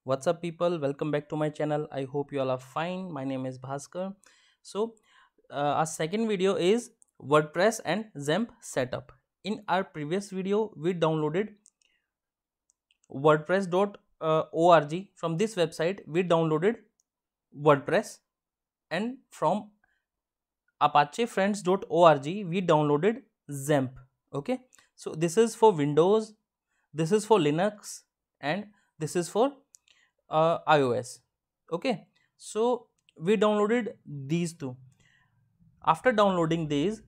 What's up, people? Welcome back to my channel. I hope you all are fine. My name is Bhaskar. Our second video is WordPress and XAMPP setup. In our previous video, we downloaded WordPress.org. From this website, we downloaded WordPress, and from ApacheFriends.org, we downloaded XAMPP. Okay, so this is for Windows, this is for Linux, and this is for iOS. Okay, so we downloaded these two. After downloading these,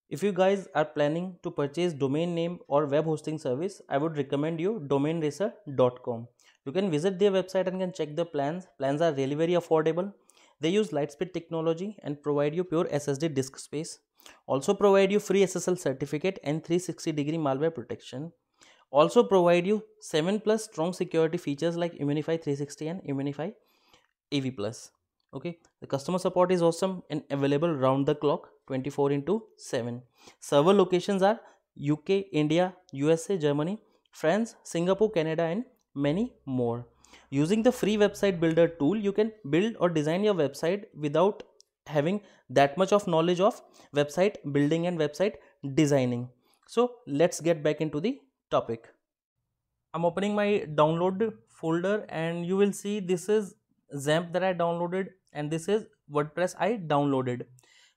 if you guys are planning to purchase domain name or web hosting service, I would recommend you domainracer.com. You can visit their website and can check the plans. Plans are really very affordable. They use Lightspeed technology and provide you pure SSD disk space. Also provide you free SSL certificate and 360-degree malware protection. Also provide you 7 plus strong security features like Immunify 360 and Immunify AV plus. Okay, the customer support is awesome and available round the clock 24 into 7. Server locations are UK, India, USA, Germany, France, Singapore, Canada, and many more. Using the free website builder tool, you can build or design your website without having that much of knowledge of website building and website designing. So let's get back into the topic. I'm opening my download folder and you will see this is XAMPP that I downloaded and this is WordPress I downloaded.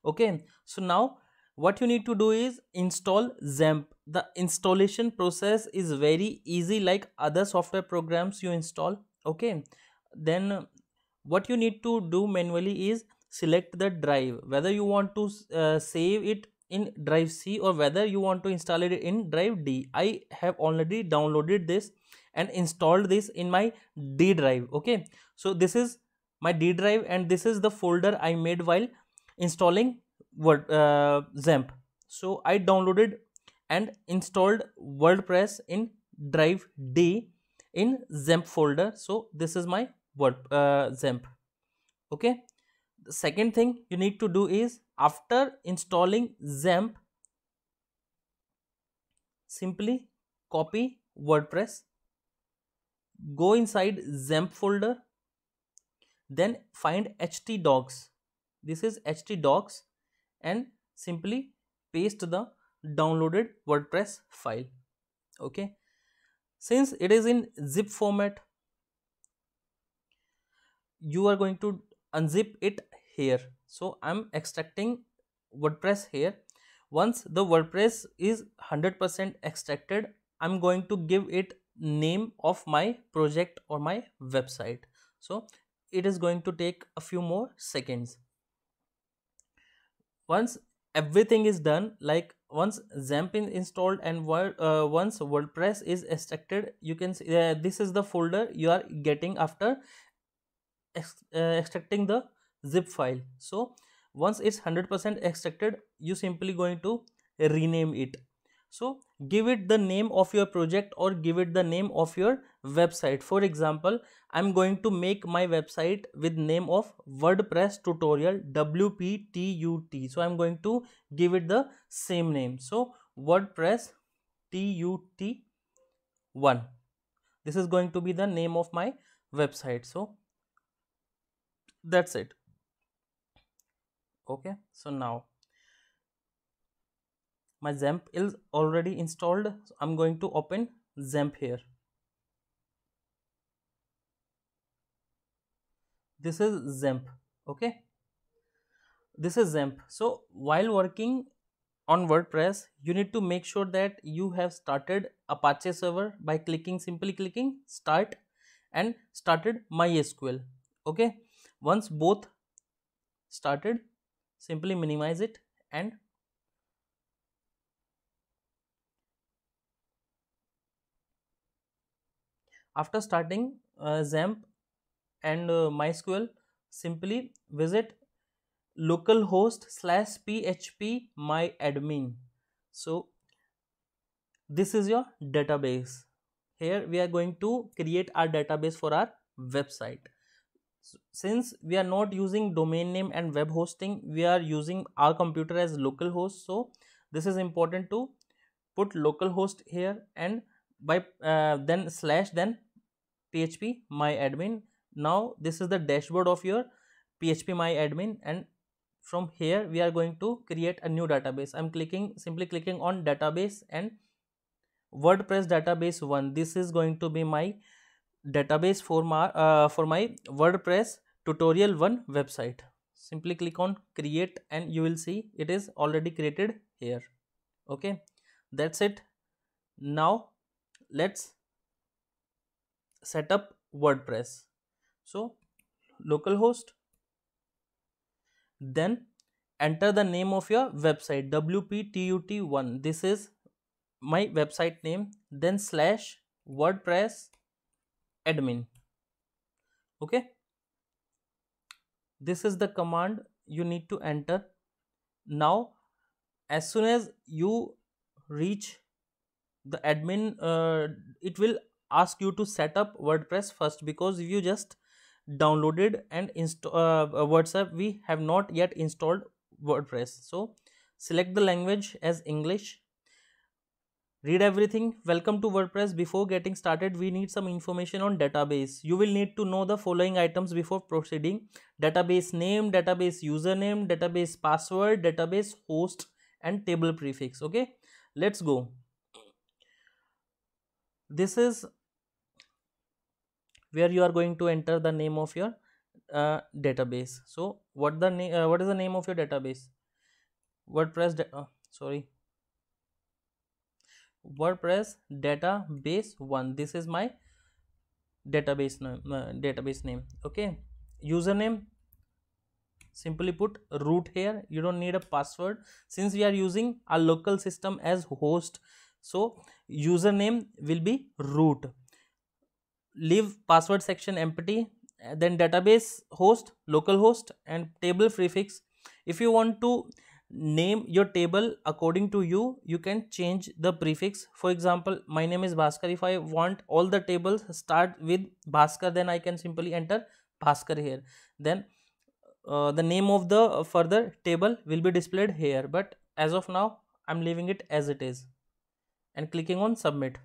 Okay, so now what you need to do is install XAMPP. The installation process is very easy like other software programs you install. Okay, then what you need to do manually is select the drive, whether you want to save it in drive C or whether you want to install it in drive D. I have already downloaded this and installed this in my D drive. Okay, so this is my D drive and this is the folder I made while installing XAMPP. So I downloaded and installed WordPress in drive D in XAMPP folder. So this is my XAMPP. Okay, the second thing you need to do is after installing XAMPP, simply copy WordPress, go inside XAMPP folder, then find htdocs. This is htdocs and simply paste the downloaded WordPress file. Okay, since it is in zip format, you are going to unzip it here. So I'm extracting WordPress here. Once the WordPress is 100% extracted, I'm going to give it name of my project or my website. So it is going to take a few more seconds. Once everything is done, like once XAMPP is installed and once WordPress is extracted, you can see this is the folder you are getting after extracting the zip file. So once it's 100% extracted, you simply going to rename it. So give it the name of your project or give it the name of your website. For example, I'm going to make my website with name of WordPress tutorial WPTUT. So I'm going to give it the same name. So WordPress TUT1. This is going to be the name of my website. So that's it. Okay, so now my XAMPP is already installed. So I'm going to open XAMPP here. This is XAMPP. Okay, this is XAMPP. So while working on WordPress, you need to make sure that you have started Apache server by simply clicking start and started MySQL. Okay, once both started, simply minimize it and after starting XAMPP and MySQL, simply visit localhost/php myadmin. So this is your database. Here we are going to create our database for our website. Since we are not using domain name and web hosting, we are using our computer as localhost. So this is important to put localhost here and by then slash then PHP my admin. Now this is the dashboard of your PHP my admin, and from here we are going to create a new database. I'm simply clicking on database and WordPress database 1. This is going to be my database for my WordPress tutorial 1 website. Simply click on create and you will see it is already created here. Okay, that's it. Now let's set up WordPress. So localhost, then enter the name of your website, WPTUT1. This is my website name. Then slash WordPress admin. Okay, this is the command you need to enter. Now as soon as you reach the admin, it will ask you to set up WordPress first, because if you just downloaded and install WhatsApp, we have not yet installed WordPress. So select the language as English. Read everything. Welcome to WordPress. Before getting started, we need some information on database. You will need to know the following items before proceeding: database name, database username, database password, database host, and table prefix. Okay, let's go. This is where you are going to enter the name of your database. So what is the name of your database? WordPress database 1. This is my database name. Okay, username, simply put root here. You don't need a password since we are using our local system as host, so username will be root. Leave password section empty. Then database host, localhost, and table prefix. If you want to name your table according to you, you can change the prefix. For example, my name is Bhaskar. If I want all the tables start with Bhaskar, then I can simply enter Bhaskar here. Then the name of the further table will be displayed here, but as of now I'm leaving it as it is and clicking on submit.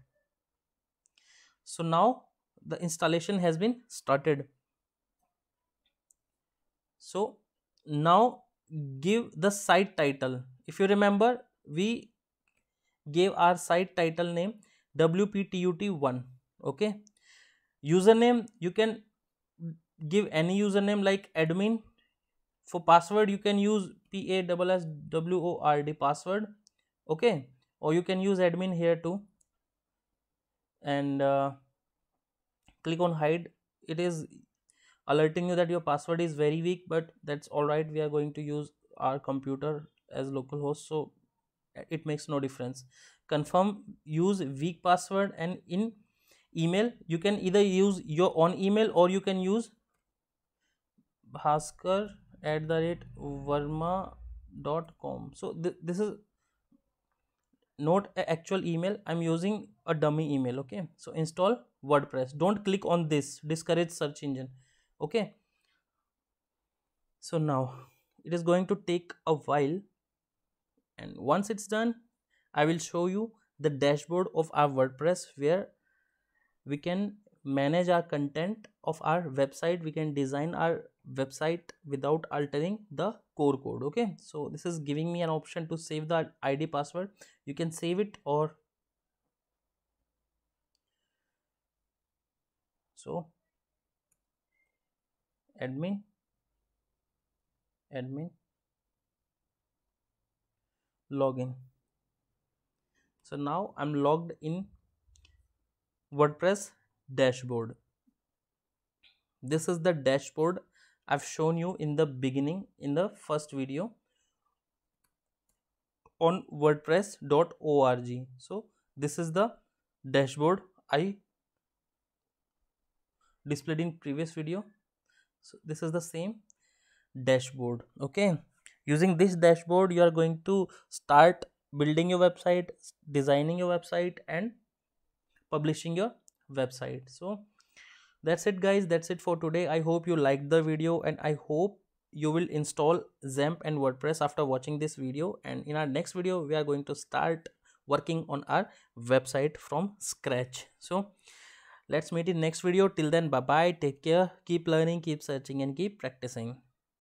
So now the installation has been started. So now give the site title. If you remember, we gave our site title name WPTUT1. Okay, username, you can give any username like admin. For password, you can use PASSWORD password. Okay, or you can use admin here too, and click on hide. It is alerting you that your password is very weak, but that's all right. We are going to use our computer as localhost, so it makes no difference. Confirm, use weak password, and in email you can either use your own email or you can use bhaskar@verma.com. So this is not an actual email. I'm using a dummy email. Okay, so install WordPress. Don't click on this discourage search engine. Okay, so now it is going to take a while, and once it's done, I will show you the dashboard of our WordPress, where we can manage our content of our website. We can design our website without altering the core code. Okay, so this is giving me an option to save the ID password. You can save it, or so admin login. So now I'm logged in WordPress dashboard. This is the dashboard I've shown you in the beginning, in the first video on wordpress.org. So this is the dashboard I displayed in previous video. So this is the same dashboard. Okay, using this dashboard you are going to start building your website, designing your website, and publishing your website. So that's it guys, that's it for today. I hope you liked the video, and I hope you will install XAMPP and WordPress after watching this video. And in our next video we are going to start working on our website from scratch. So Let's meet in next video. Till then, bye bye, take care, keep learning, keep searching, and keep practicing.